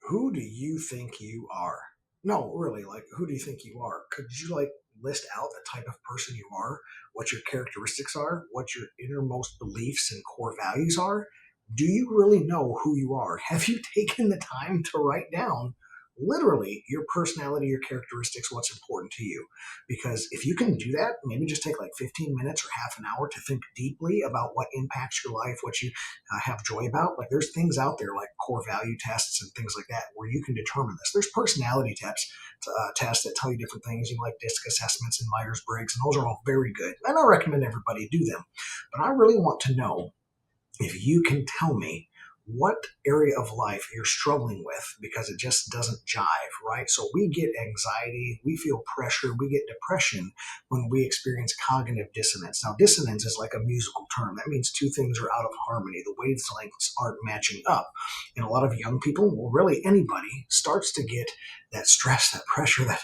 Who do you think you are? No, really, like, who do you think you are? Could you, like, list out the type of person you are, what your characteristics are, what your innermost beliefs and core values are? Do you really know who you are? Have you taken the time to write down literally your personality, your characteristics, what's important to you? Because if you can do that, maybe just take like 15 minutes or half an hour to think deeply about what impacts your life, what you have joy about. Like there's things out there like core value tests and things like that where you can determine this. There's personality tests that tell you different things, like DISC assessments and Myers Briggs, and those are all very good. And I recommend everybody do them. But I really want to know if you can tell me what area of life you're struggling with because it just doesn't jive, right? So we get anxiety, we feel pressure, we get depression when we experience cognitive dissonance. Now, dissonance is like a musical term. That means two things are out of harmony. The wavelengths aren't matching up. And a lot of young people, well, really anybody, starts to get that stress, that pressure, that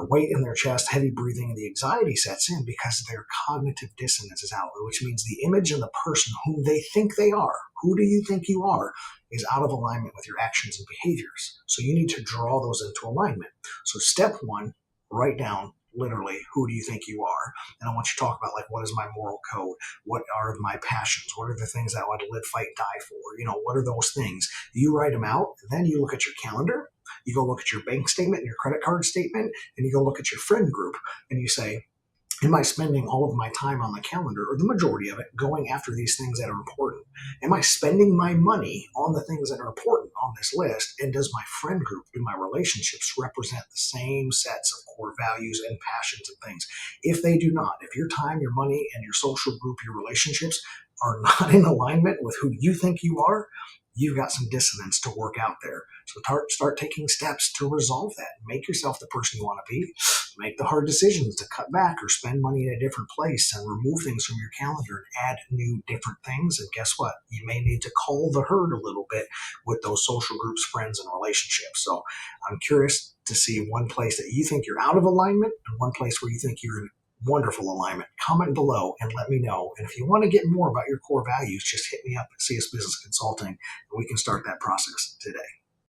weight in their chest, heavy breathing, and the anxiety sets in because their cognitive dissonance is out, which means the image of the person whom they think they are, who do you think you are, is out of alignment with your actions and behaviors. So you need to draw those into alignment. So step one, write down literally who do you think you are. And I want you to talk about like what is my moral code? What are my passions? What are the things that I want to live, fight, die for? What are those things? You write them out, then you look at your calendar, you go look at your bank statement and your credit card statement, and you go look at your friend group and you say, am I spending all of my time on the calendar, or the majority of it, going after these things that are important? Am I spending my money on the things that are important on this list? And does my friend group, do my relationships represent the same sets of core values and passions and things? If they do not, if your time, your money, and your social group, your relationships are not in alignment with who you think you are, you've got some dissonance to work out there. So start taking steps to resolve that. Make yourself the person you want to be. Make the hard decisions to cut back or spend money in a different place and remove things from your calendar and add new different things. And guess what? You may need to cull the herd a little bit with those social groups, friends, and relationships. So I'm curious to see one place that you think you're out of alignment and one place where you think you're in wonderful alignment. Comment below and let me know. And if you want to get more about your core values, just hit me up at CS Business Consulting and we can start that process today.